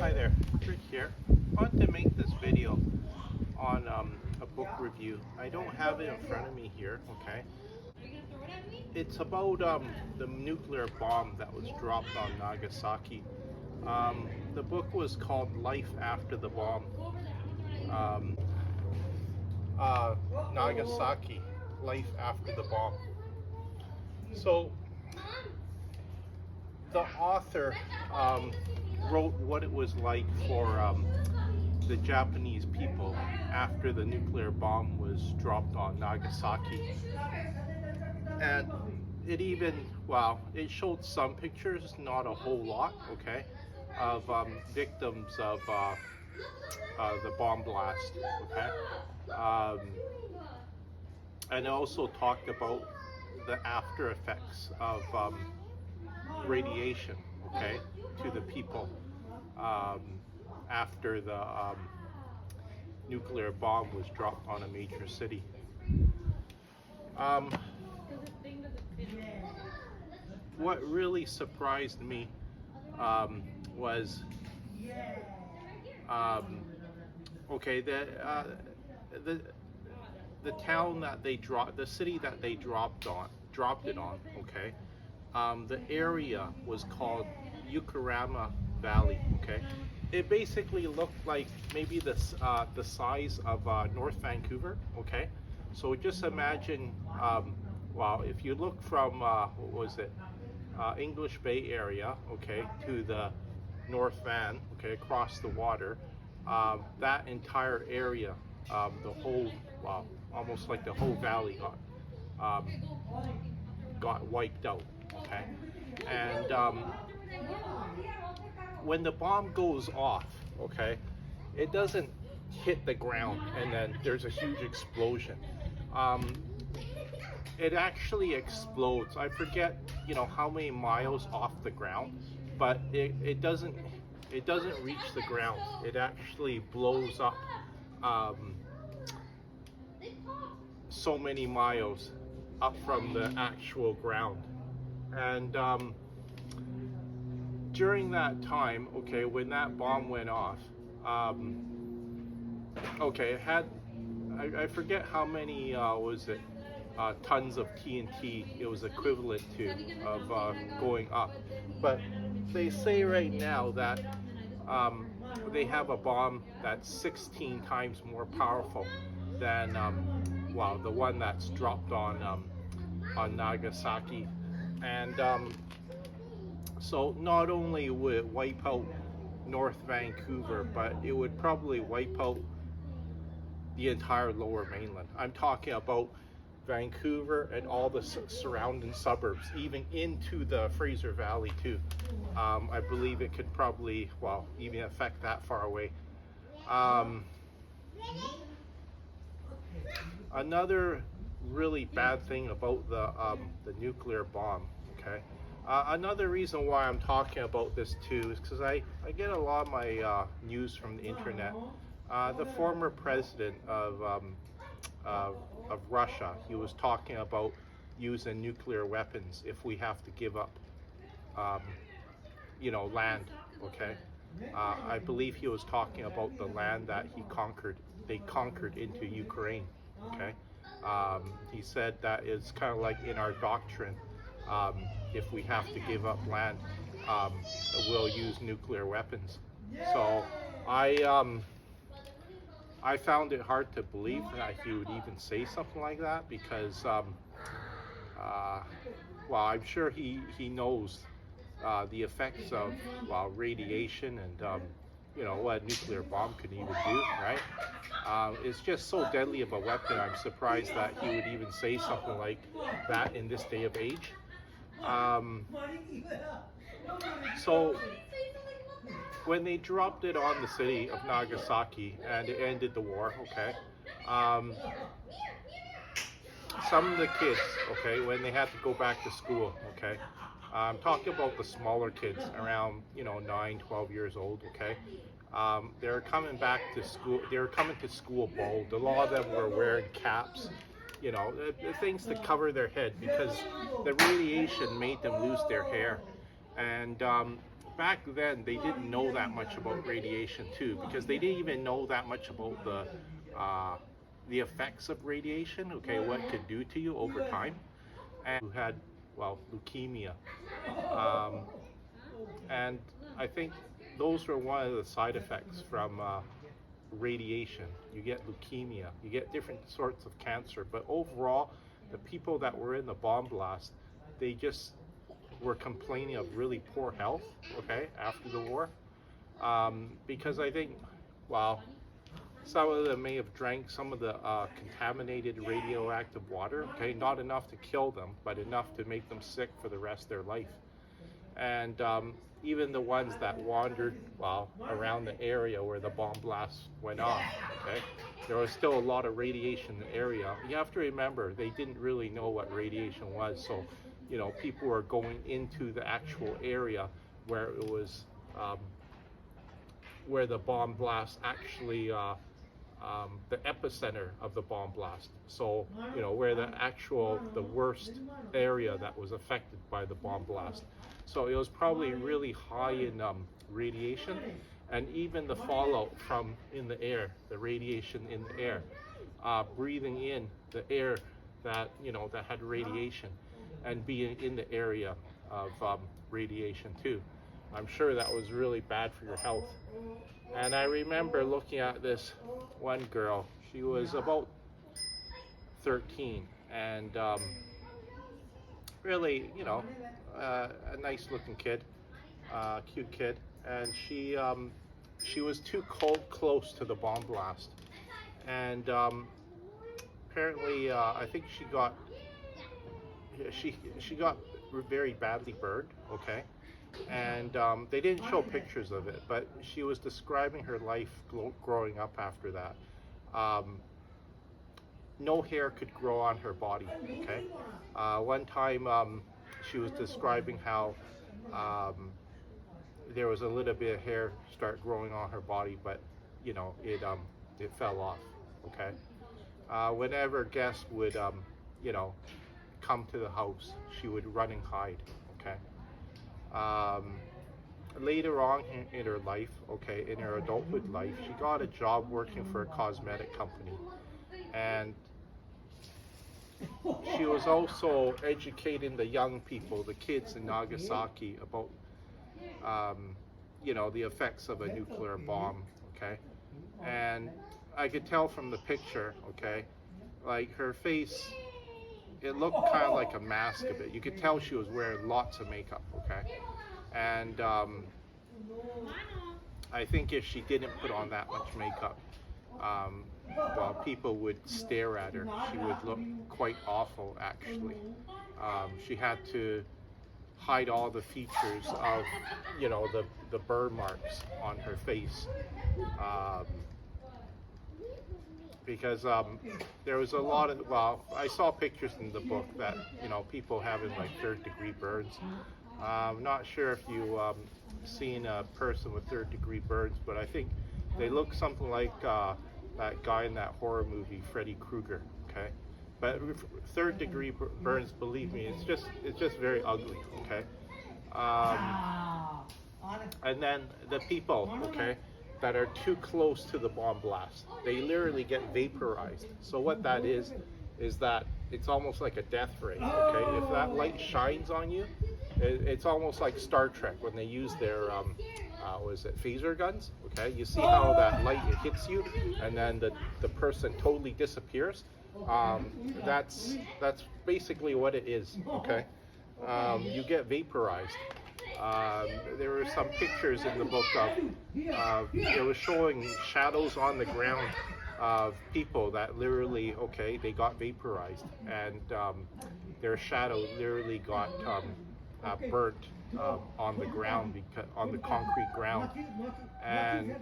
Hi there, Rick here. I wanted to make this video on a book review. I don't have it in front of me here, okay? It's about the nuclear bomb that was dropped on Nagasaki. The book was called Life After the Bomb. Um, Nagasaki, Life After the Bomb. So, the author wrote what it was like for the Japanese people after the nuclear bomb was dropped on Nagasaki. And it even, well, it showed some pictures, not a whole lot, okay, of victims of the bomb blast, okay. And it also talked about the after effects of radiation, okay, to the people after the nuclear bomb was dropped on a major city. What really surprised me was okay, the town that they dropped, the city that they dropped it on, okay. The area was called Yukarama Valley, okay. It basically looked like maybe the size of North Vancouver, okay. So just imagine, well, if you look from, what was it, English Bay area, okay, to the North Van, okay, across the water, that entire area, the whole, well, almost like the whole valley got wiped out, okay. And when the bomb goes off, okay, it doesn't hit the ground and then there's a huge explosion. It actually explodes. I forget, you know, how many miles off the ground, but it doesn't reach the ground. It actually blows up so many miles up from the actual ground. And during that time, okay, when that bomb went off, okay, it had, I forget how many was it, tons of TNT it was equivalent to of going up. But they say right now that they have a bomb that's 16 times more powerful than well, the one that's dropped on Nagasaki. And so not only would it wipe out North Vancouver, but it would probably wipe out the entire lower mainland. I'm talking about Vancouver and all the surrounding suburbs, even into the Fraser Valley too. I believe it could probably, well, even affect that far away. Another really bad thing about the nuclear bomb, okay? Another reason why I'm talking about this too is because I get a lot of my news from the internet. The former president of Russia, he was talking about using nuclear weapons if we have to give up, you know, land, okay? I believe he was talking about the land that they conquered into Ukraine, okay? He said that it's kind of like in our doctrine, if we have to give up land, we'll use nuclear weapons. So I found it hard to believe that he would even say something like that because, well, I'm sure he knows the effects of, well, radiation and, you know, what a nuclear bomb could even do, right? It's just so deadly of a weapon. I'm surprised that he would even say something like that in this day of age. So when they dropped it on the city of Nagasaki and it ended the war, okay, some of the kids, okay, when they had to go back to school, okay, I'm talking about the smaller kids around, you know, 9, 12 years old, okay, they're coming back to school, they were coming to school bald. A lot of them were wearing caps, you know, things to cover their head because the radiation made them lose their hair. And back then they didn't know that much about radiation too, because they didn't even know that much about the effects of radiation, okay, what it could do to you over time, and who had, well, leukemia. Um, and I think those were one of the side effects from radiation. You get leukemia, you get different sorts of cancer, but overall, the people that were in the bomb blast, they just were complaining of really poor health, okay, after the war. Because I think, well, some of them may have drank some of the contaminated radioactive water, okay, not enough to kill them, but enough to make them sick for the rest of their life. And even the ones that wandered, well, around the area where the bomb blast went off, okay, there was still a lot of radiation in the area. You have to remember, they didn't really know what radiation was, so, you know, people were going into the actual area where it was, where the bomb blast actually, the epicenter of the bomb blast. So, you know, where the worst area that was affected by the bomb blast. So it was probably really high in radiation, and even the fallout from in the air, the radiation in the air, breathing in the air that, you know, that had radiation, and being in the area of radiation too. I'm sure that was really bad for your health. And I remember looking at this one girl. She was about 13, and really, you know, a nice looking kid, cute kid, and she was too close to the bomb blast, and apparently I think she got very badly burned, okay, and they didn't show pictures of it, but she was describing her life growing up after that. No hair could grow on her body, okay. One time she was describing how there was a little bit of hair start growing on her body, but, you know, it fell off, okay. Whenever guests would, you know, come to the house, she would run and hide, okay. Later on in her life, okay, in her adulthood life, she got a job working for a cosmetic company, and she was also educating the young people, the kids in Nagasaki, about, you know, the effects of a nuclear bomb, okay? And I could tell from the picture, okay, like her face, it looked kind of like a mask of it. You could tell she was wearing lots of makeup, okay? And I think if she didn't put on that much makeup, well, people would stare at her. She would look quite awful, actually. She had to hide all the features of, you know, the burn marks on her face. Because there was a lot of, well, I saw pictures in the book that, you know, people having like 3rd-degree burns. I'm not sure if you seen a person with 3rd-degree burns, but I think they look something like that guy in that horror movie, Freddy Krueger, okay? But 3rd-degree burns, believe me, it's just very ugly, okay? And then the people, okay, that are too close to the bomb blast, they literally get vaporized. So what that is that it's almost like a death ray, okay? If that light shines on you, it's almost like Star Trek when they use their, was it phaser guns, okay? You see how that light, it hits you, and then the person totally disappears. That's basically what it is, okay? You get vaporized. There were some pictures in the book of it was showing shadows on the ground of people that literally, okay, they got vaporized, and their shadow literally got burnt on the ground, on the concrete ground. And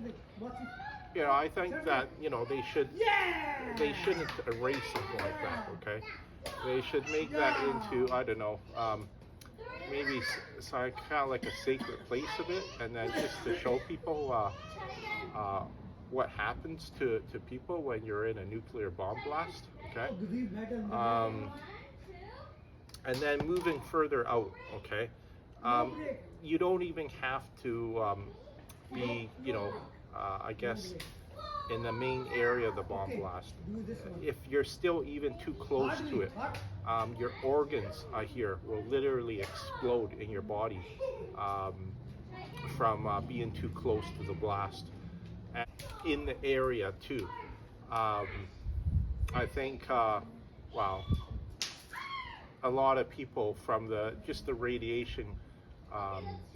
you know, I think that, you know, they shouldn't erase something like that, okay? They should make that into, I don't know, maybe kind of like a sacred place of it, and then just to show people what happens to people when you're in a nuclear bomb blast, okay? And then moving further out, okay? you don't even have to be, I guess, in the main area of the bomb blast. If you're still even too close to it, your organs, I hear, will literally explode in your body from being too close to the blast. And in the area too. Um, I think, wow, a lot of people from just the radiation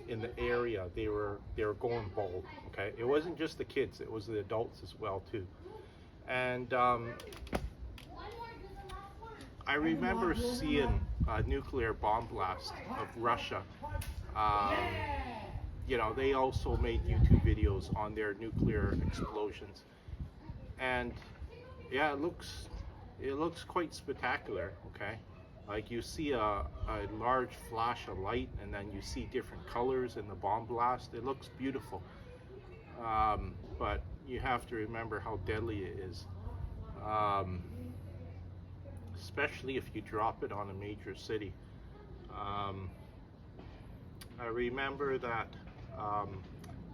in the area, they were going bald. Okay, it wasn't just the kids; it was the adults as well too. And I remember seeing a nuclear bomb blast of Russia. Um, they also made YouTube videos on their nuclear explosions, and yeah, it looks quite spectacular. Okay, like you see a large flash of light, and then you see different colors in the bomb blast. It looks beautiful, but you have to remember how deadly it is, especially if you drop it on a major city. I remember that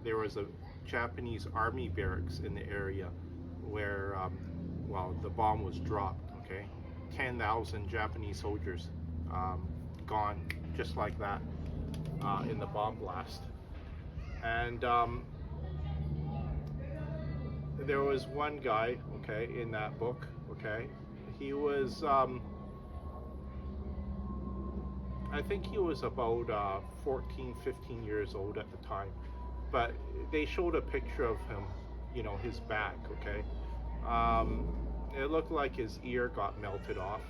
there was a Japanese army barracks in the area where, the bomb was dropped. Okay, 10,000 Japanese soldiers gone just like that in the bomb blast. And there was one guy, okay, in that book. Okay, he was, I think he was about 14, 15 years old at the time. But they showed a picture of him, his back, okay? It looked like his ear got melted off.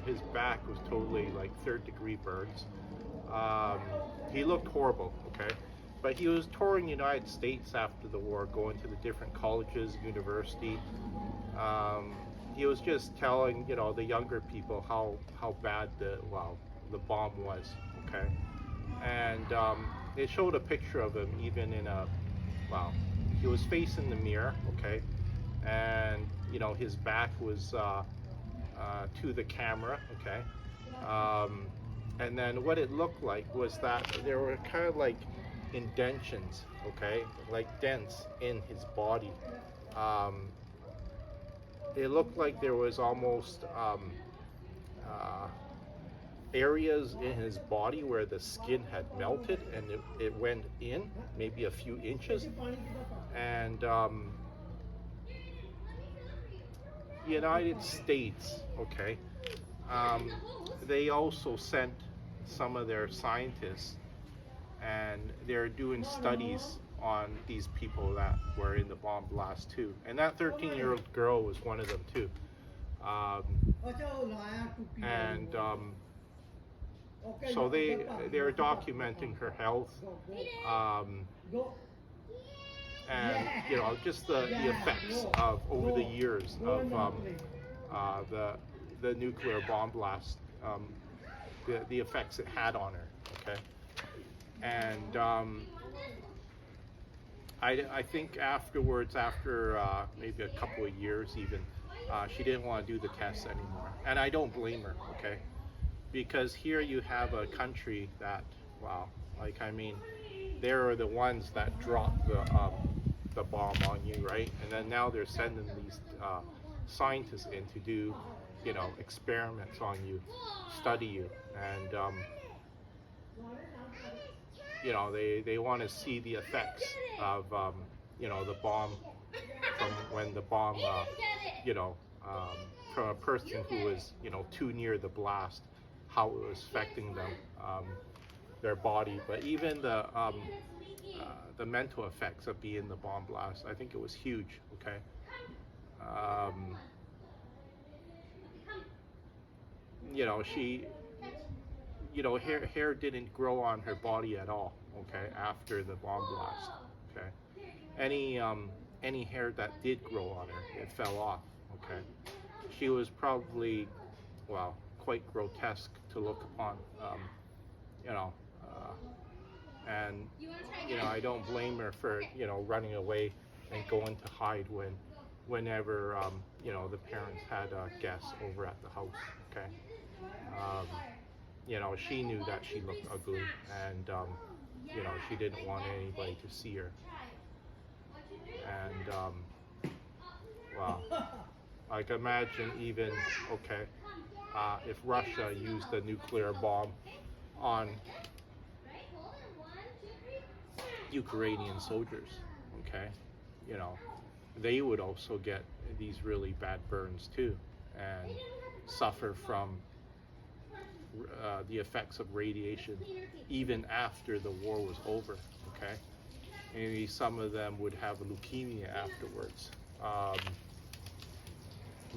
His back was totally like third-degree burns. He looked horrible, okay? But he was touring the United States after the war, going to the different colleges, university. He was just telling, the younger people how bad the bomb was, okay? And they showed a picture of him even in he was facing the mirror, okay? And, his back was to the camera, okay? And then what it looked like was that there were kind of like indentions, okay? Like dents in his body. It looked like there was almost areas in his body where the skin had melted and it went in maybe a few inches. And United States, okay, they also sent some of their scientists, and they're doing studies on these people that were in the bomb blast too. And that 13-year-old girl was one of them too. So they're documenting her health, and just the effects of over the years of the nuclear bomb blast, the effects it had on her. Okay, and I think afterwards, after maybe a couple of years even, she didn't want to do the tests anymore, and I don't blame her. Okay. Because here you have a country that, they're the ones that dropped the bomb on you, right? And then now they're sending these scientists in to do, experiments on you, study you, and they want to see the effects of the bomb from when the bomb, from a person who was too near the blast, how it was affecting them, their body, but even the mental effects of being in the bomb blast. I think it was huge. Okay, she, hair didn't grow on her body at all. Okay, after the bomb blast. Okay, any hair that did grow on her, it fell off. Okay, she was probably, quite grotesque to look upon, and I don't blame her for running away and going to hide whenever the parents had guests over at the house. Okay, she knew that she looked ugly, and you know, she didn't want anybody to see her. And well, I can imagine even, okay, if Russia used a nuclear bomb on Ukrainian soldiers, okay, you know, they would also get these really bad burns too, and suffer from the effects of radiation even after the war was over, okay? Maybe some of them would have leukemia afterwards.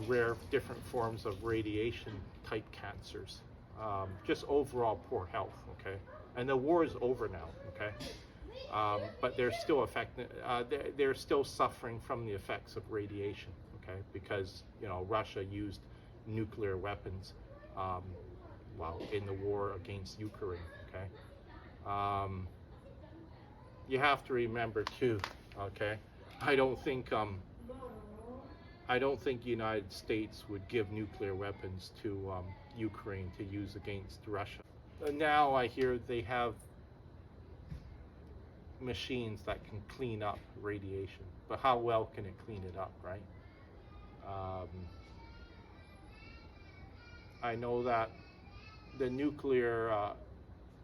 Rare different forms of radiation type cancers. Just overall poor health, okay? And the war is over now, okay? But they're still affected, they're still suffering from the effects of radiation, okay? Because, you know, Russia used nuclear weapons well, in the war against Ukraine, okay? You have to remember too, okay? I don't think the United States would give nuclear weapons to Ukraine to use against Russia. Now I hear they have machines that can clean up radiation, but how well can it clean it up, right? I know that the nuclear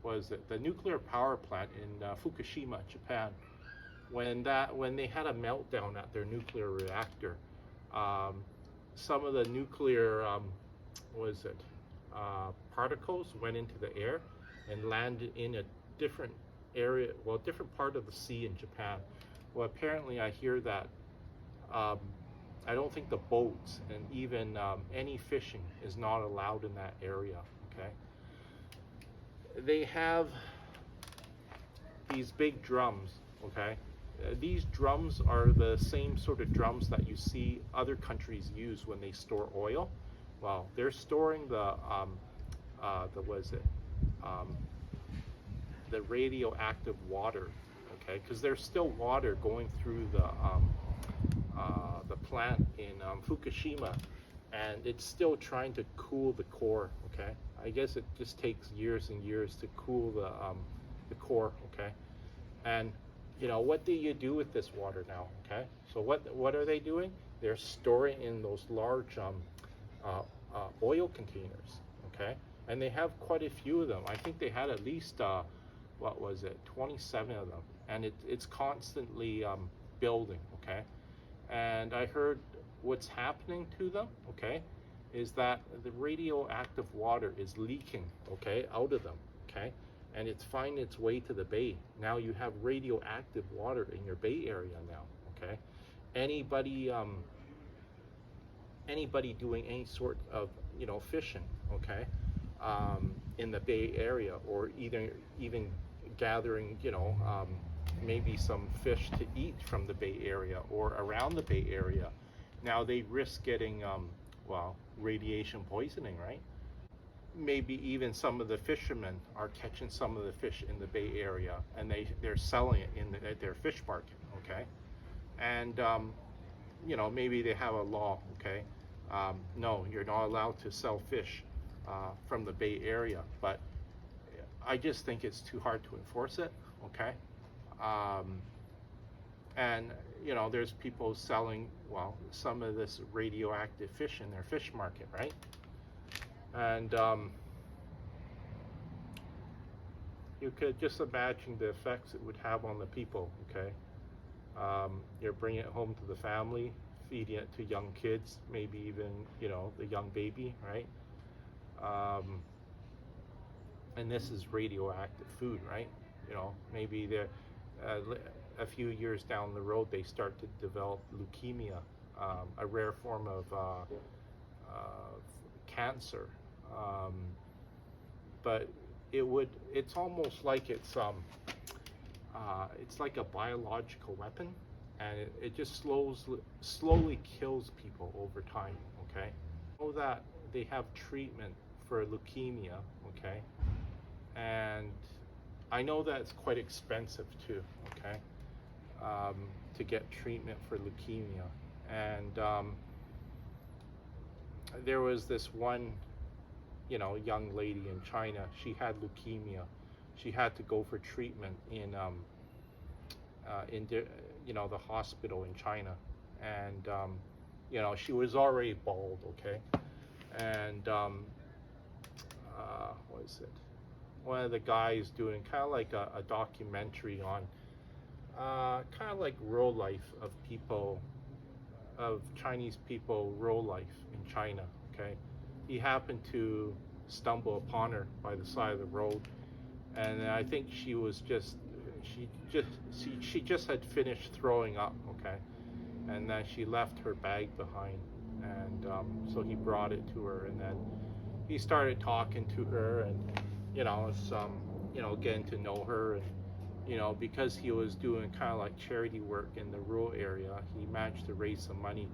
the nuclear power plant in Fukushima, Japan, when they had a meltdown at their nuclear reactor, some of the nuclear particles went into the air and landed in a different area, well, different part of the sea in Japan. Well, apparently I hear that I don't think the boats and even any fishing is not allowed in that area, okay? They have these big drums, okay? These drums are the same sort of drums that you see other countries use when they store oil. Well, they're storing the radioactive water, okay? Because there's still water going through the plant in Fukushima, and it's still trying to cool the core, okay? I guess it just takes years and years to cool the core, okay? And you know, what do you do with this water now, okay? So what are they doing? They're storing in those large oil containers, okay? And they have quite a few of them. I think they had at least 27 of them, and it's constantly building, okay? And I heard what's happening to them, okay, is that the radioactive water is leaking, okay, out of them, okay, and it's finding its way to the bay. Now you have radioactive water in your bay area now, okay? Anybody doing any sort of, you know, fishing, okay, in the bay area, or even gathering, you know, maybe some fish to eat from the bay area or around the bay area, now they risk getting radiation poisoning, right? Maybe even some of the fishermen are catching some of the fish in the bay area, and they're selling it at their fish market, okay? And you know, maybe they have a law, okay? No, you're not allowed to sell fish from the bay area, but I just think it's too hard to enforce it, okay? And you know, there's people selling, well, some of this radioactive fish in their fish market, right? And you could just imagine the effects it would have on the people, okay? You're bringing it home to the family, feeding it to young kids, maybe even, you know, the young baby, right? And this is radioactive food, right? You know, maybe they're a few years down the road, they start to develop leukemia, a rare form of cancer. But it's almost like it's like a biological weapon, and it just slowly kills people over time, okay? I know that they have treatment for leukemia, okay? And I know that it's quite expensive too, okay? To get treatment for leukemia. And there was this one, you know, young lady in China. She had leukemia. she had to go for treatment in the, the hospital in China, and she was already bald, okay, and what is it? One of the guys doing kind of like a documentary on kind of like rural life of people, of Chinese people, rural life in China, okay. He happened to stumble upon her by the side of the road, and I think she just had finished throwing up, okay, and then she left her bag behind, and so he brought it to her, and then he started talking to her, and it's getting to know her, and because he was doing kind of like charity work in the rural area, he managed to raise some money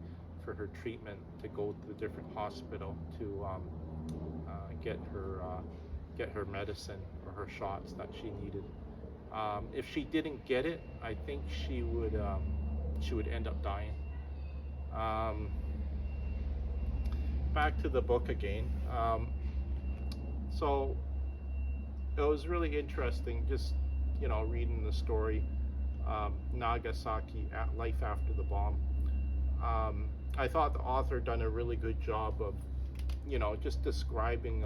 for her treatment, to go to the different hospital to get her medicine or her shots that she needed. If she didn't get it, I think she would end up dying. Back to the book again. So it was really interesting, just reading the story, Nagasaki, Life After the Bomb. I thought the author done a really good job of just describing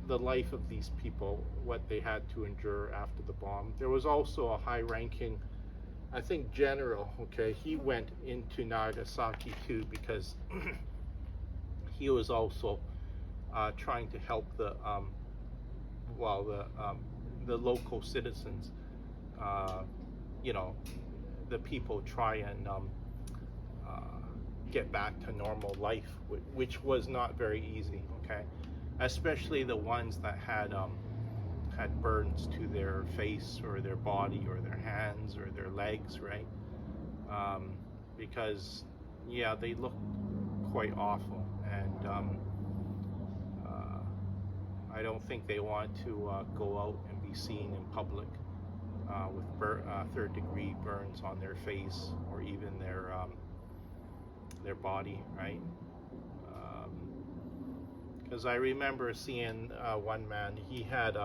the life of these people, what they had to endure after the bomb. There was also a high-ranking, I think, general, okay, he went into Nagasaki too, because he was also trying to help the local citizens, the people try and get back to normal life, which was not very easy, okay, especially the ones that had burns to their face or their body or their hands or their legs, right? Because they looked quite awful, and I don't think they want to go out and be seen in public with third-degree burns on their face or even their body, right? Because I remember seeing one man. He had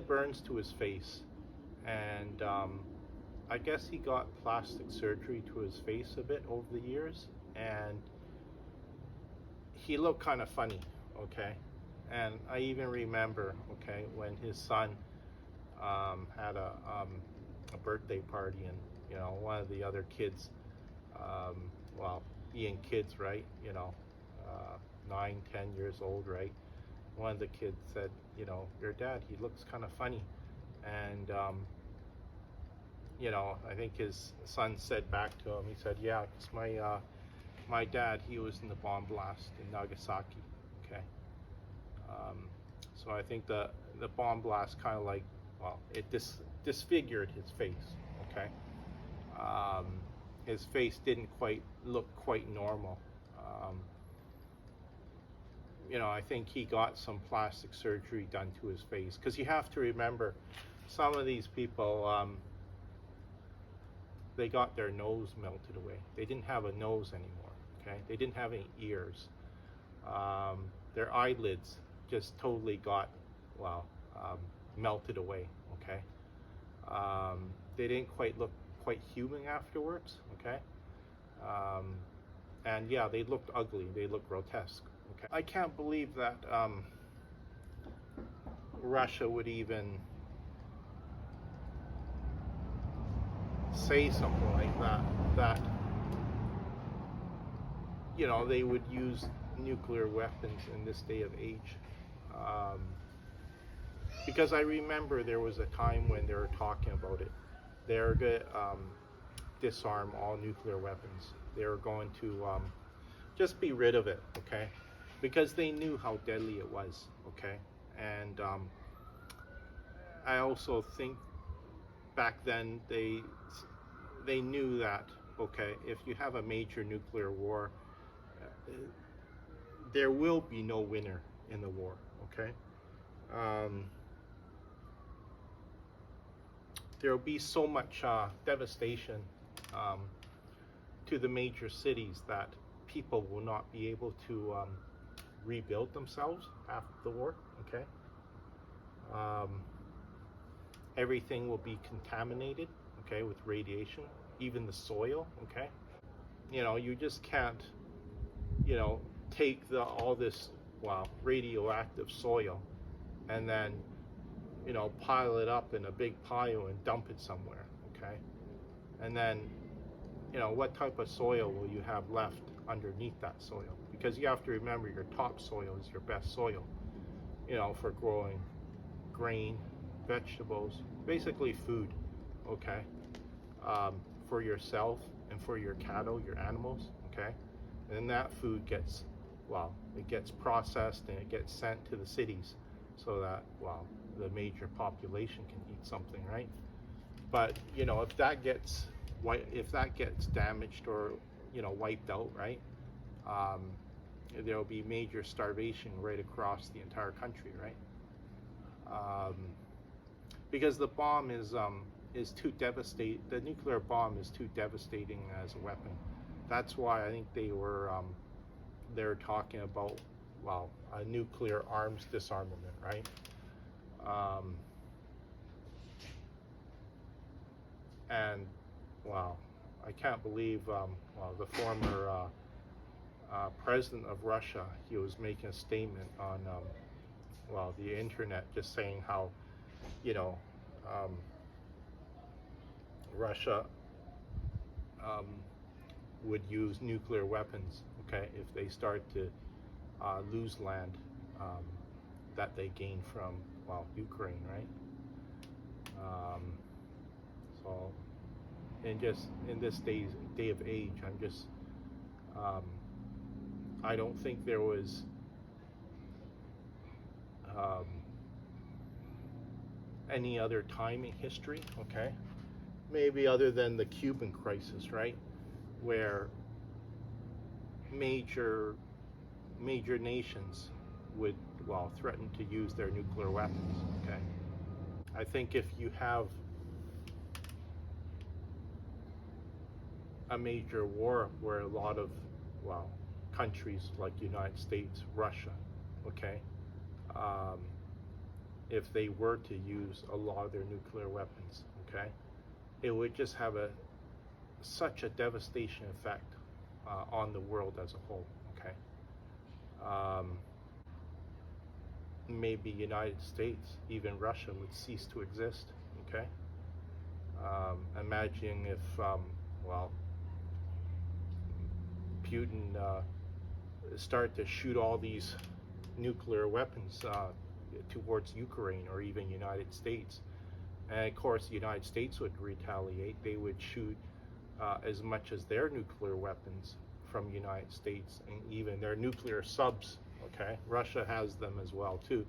burns to his face, and I guess he got plastic surgery to his face a bit over the years, and he looked kind of funny, okay. And I even remember, okay, when his son had a birthday party, and one of the other kids, being kids, right, 9, 10 years old, right, one of the kids said, your dad, he looks kind of funny. And I think his son said back to him, he said, yeah, because my dad, he was in the bomb blast in Nagasaki, okay. So I think the bomb blast kind of like, it disfigured his face, okay. His face didn't look quite normal. I think he got some plastic surgery done to his face, because you have to remember, some of these people, they got their nose melted away. They didn't have a nose anymore, okay? They didn't have any ears. Their eyelids just totally got, melted away, okay? They didn't look quite human afterwards, okay? And yeah, they looked ugly, they looked grotesque, okay? I can't believe that Russia would even say something like that they would use nuclear weapons in this day of age. Because I remember there was a time when they were talking about it. They were going to disarm all nuclear weapons. They were going to just be rid of it, okay? Because they knew how deadly it was, okay? And I also think back then they knew that, okay, if you have a major nuclear war, there will be no winner in the war, okay? There will be so much devastation to the major cities that people will not be able to rebuild themselves after the war, okay? Everything will be contaminated, okay, with radiation, even the soil, okay? You know, you just can't, you know, take all this, wow, radioactive soil and then, you know, pile it up in a big pile and dump it somewhere, okay? And then, you know, what type of soil will you have left underneath that soil? Because you have to remember your topsoil is your best soil, you know, for growing grain, vegetables, basically food, okay? For yourself and for your cattle, your animals, okay? And that food gets, well, it gets processed and it gets sent to the cities so that, well, the major population can eat something, right? But, you know, if that gets damaged or, you know, wiped out, right? There'll be major starvation right across the entire country, right? Because the bomb is too devastating. The nuclear bomb is too devastating as a weapon. That's why I think they're talking about, well, a nuclear arms disarmament, right? And wow, I can't believe, well, the former president of Russia, he was making a statement on, well, the internet, just saying how, you know, Russia would use nuclear weapons, okay, if they start to lose land that they gain from, well, Ukraine, right? So, and just in this day of age, I'm just, I don't think there was any other time in history, okay, maybe other than the Cuban crisis, right, where major nations would, well, threaten to use their nuclear weapons, okay? I think if you have a major war where a lot of, well, countries like United States, Russia, okay, if they were to use a lot of their nuclear weapons, okay, it would just have such a devastation effect on the world as a whole, okay? Maybe United States, even Russia, would cease to exist, okay? Imagine if, well, Putin started to shoot all these nuclear weapons towards Ukraine or even United States. And of course, the United States would retaliate. They would shoot as much as their nuclear weapons from the United States and even their nuclear subs, okay? Russia has them as well too,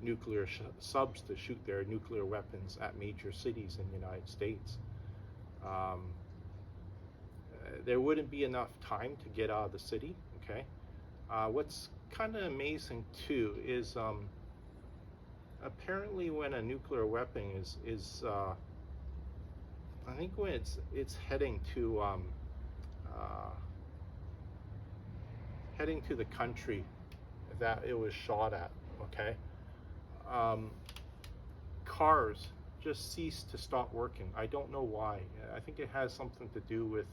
nuclear subs to shoot their nuclear weapons at major cities in the United States. There wouldn't be enough time to get out of the city, okay? What's kind of amazing too is apparently when a nuclear weapon is I think when it's heading to the country that it was shot at, okay, cars just cease to stop working. I don't know why. I think it has something to do with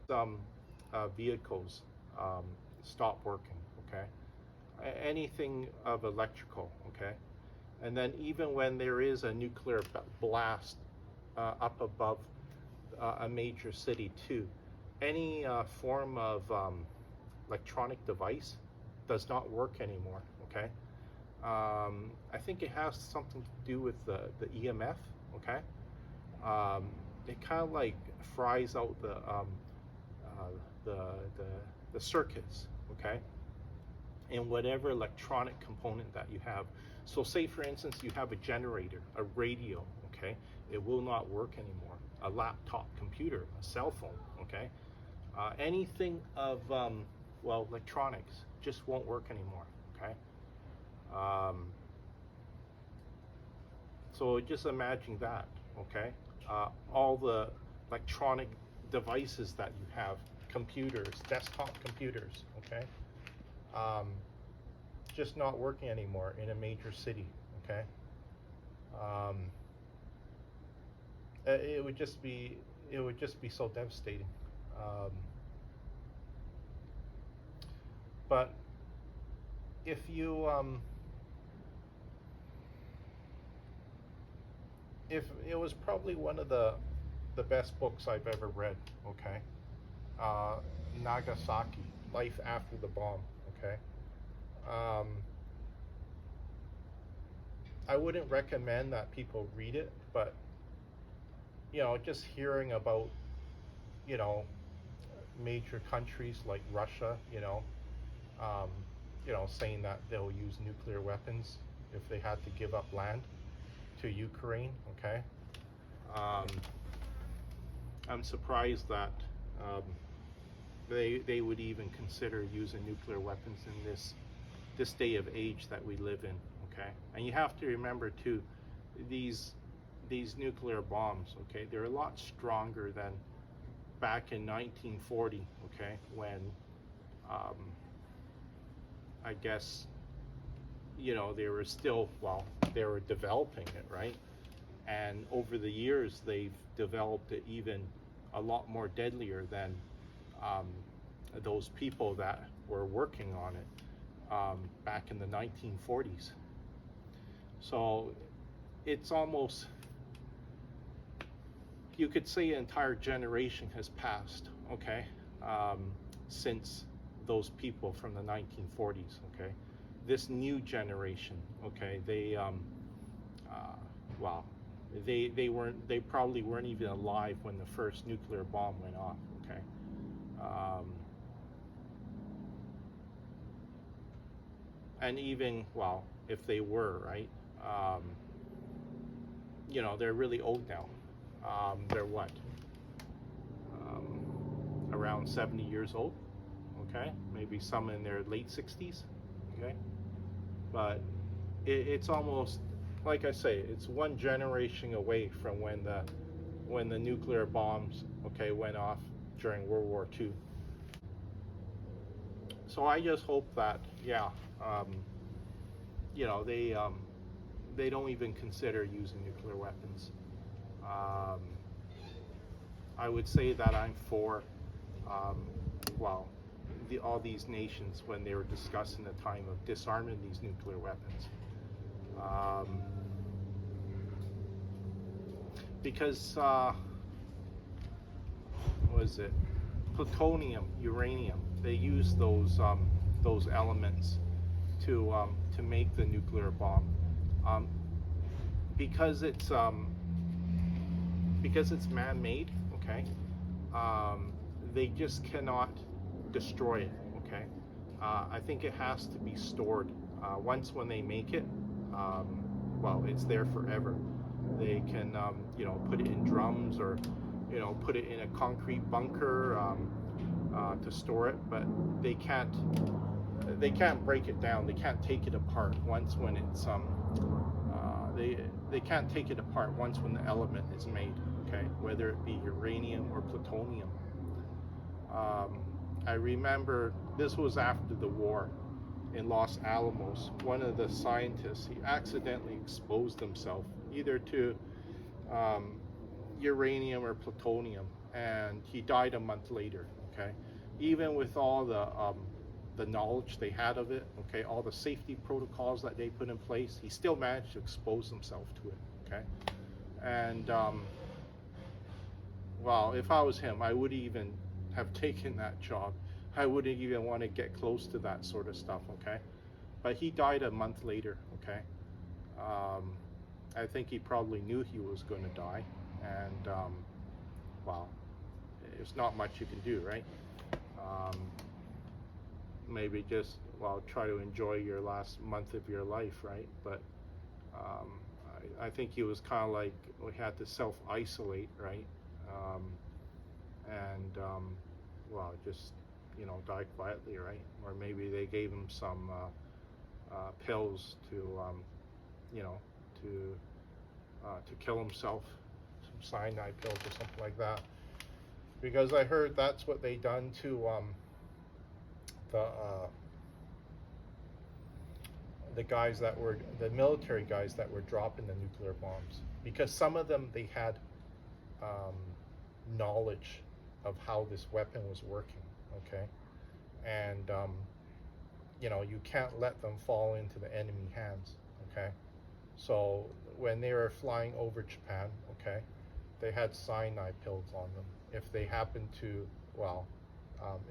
some vehicles stop working, okay? Anything of electrical, okay? And then even when there is a nuclear blast up above a major city too, any form of electronic device does not work anymore, okay? I think it has something to do with the EMF, okay? It kind of like fries out the circuits, okay? And whatever electronic component that you have. So say for instance, you have a generator, a radio, okay? It will not work anymore. A laptop computer, a cell phone, okay? Anything of, well, electronics just won't work anymore, okay? So just imagine that, okay? All the electronic devices that you have, computers, desktop computers, okay? um, just not working anymore in a major city. Okay, um, it would just be so devastating. Um, but if you if it was probably one of the best books I've ever read. Okay, uh, Nagasaki, Life After the Bomb. Okay, um, I wouldn't recommend that people read it, but just hearing about you know major countries like Russia, um, saying that they'll use nuclear weapons if they had to give up land to Ukraine. Okay, um, I'm surprised that um, they would even consider using nuclear weapons in this day of age that we live in. Okay, and you have to remember too, these nuclear bombs. Okay, they're a lot stronger than back in 1940. Okay, when um, I guess they were still, they were developing it, right? And over the years, they've developed it even a lot more deadlier than um, those people that were working on it back in the 1940s. So it's almost, you could say an entire generation has passed, okay, since those people from the 1940s, okay? This new generation, okay, they probably weren't even alive when the first nuclear bomb went off, okay? And even, if they were, right, they're really old now. They're what? Around 70 years old, okay? Maybe some in their late 60s, okay? But it's almost, like I say, it's one generation away from when the nuclear bombs, okay, went off during World War II. So I just hope that, they don't even consider using nuclear weapons. I would say that I'm for, all these nations when they were discussing the time of disarming these nuclear weapons. Because, what is it? Plutonium, uranium. They use those elements to make the nuclear bomb. Because it's man-made, okay. They just cannot destroy it, okay. I think it has to be stored. Once when they make it, it's there forever. They can, put it in drums or, put it in a concrete bunker to store it, but they can't break it down. They can't take it apart once when it's they can't take it apart once when the element is made, okay, whether it be uranium or plutonium. I remember this was after the war in Los Alamos. One of the scientists, he accidentally exposed himself either to uranium or plutonium, and he died a month later, okay? Even with all the knowledge they had of it, okay, all the safety protocols that they put in place, he still managed to expose himself to it, okay? And, if I was him, I wouldn't even have taken that job. I wouldn't even want to get close to that sort of stuff, okay? But he died a month later, okay? I think he probably knew he was going to die, and, there's not much you can do, right? Maybe just, try to enjoy your last month of your life, right? But I think he was kind of like, we had to self-isolate, right? Just, die quietly, right? Or maybe they gave him some pills to, to kill himself, some cyanide pills or something like that. Because I heard that's what they done to the the military guys that were dropping the nuclear bombs, because some of them, they had um, knowledge of how this weapon was working, okay? And you can't let them fall into the enemy hands, okay? So when they were flying over Japan, okay, they had cyanide pills on them. If they happened to,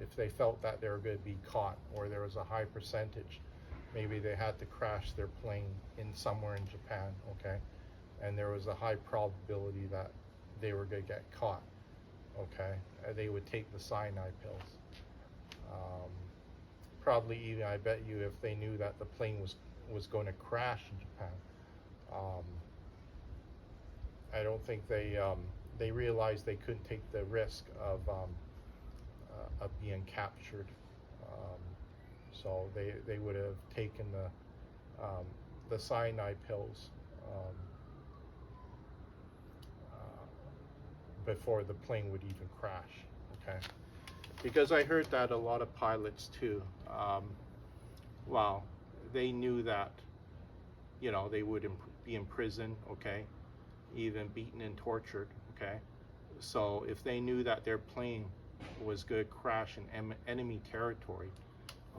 if they felt that they were going to be caught, or there was a high percentage, maybe they had to crash their plane in somewhere in Japan, okay, and there was a high probability that they were going to get caught, okay, they would take the cyanide pills. Probably even, I bet you, if they knew that the plane was going to crash in Japan, I don't think they realized they couldn't take the risk of being captured. So they would have taken the cyanide pills before the plane would even crash. Okay, because I heard that a lot of pilots too. They knew that they would be in prison. Okay, even beaten and tortured. Okay, so if they knew that their plane was going to crash in enemy territory,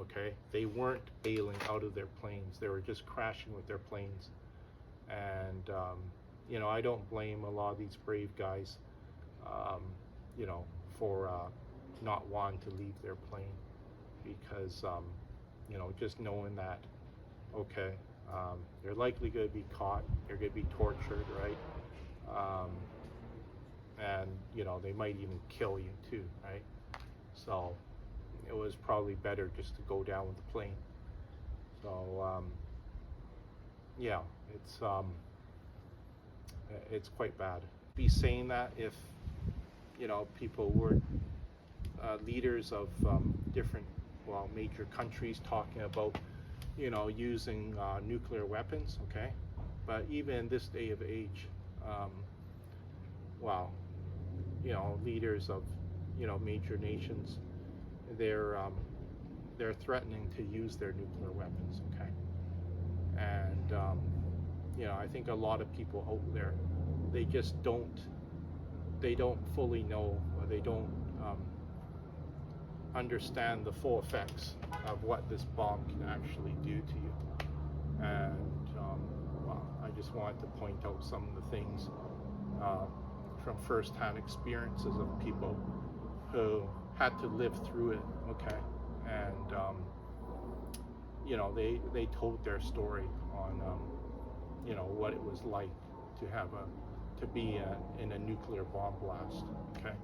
okay, they weren't bailing out of their planes, they were just crashing with their planes. And I don't blame a lot of these brave guys for not wanting to leave their plane, because just knowing that, okay, they're likely going to be caught, they're going to be tortured, right? And they might even kill you too, right? So it was probably better just to go down with the plane. So yeah, it's quite bad. Be saying that if people were leaders of different major countries talking about using nuclear weapons, okay, but even in this day of age, leaders of major nations, they're threatening to use their nuclear weapons, okay, and I think a lot of people out there, they just don't fully know, or they don't understand the full effects of what this bomb can actually do to you. And I just wanted to point out some of the things from first-hand experiences of people who had to live through it, okay, and they told their story on what it was like to be in a nuclear bomb blast, okay.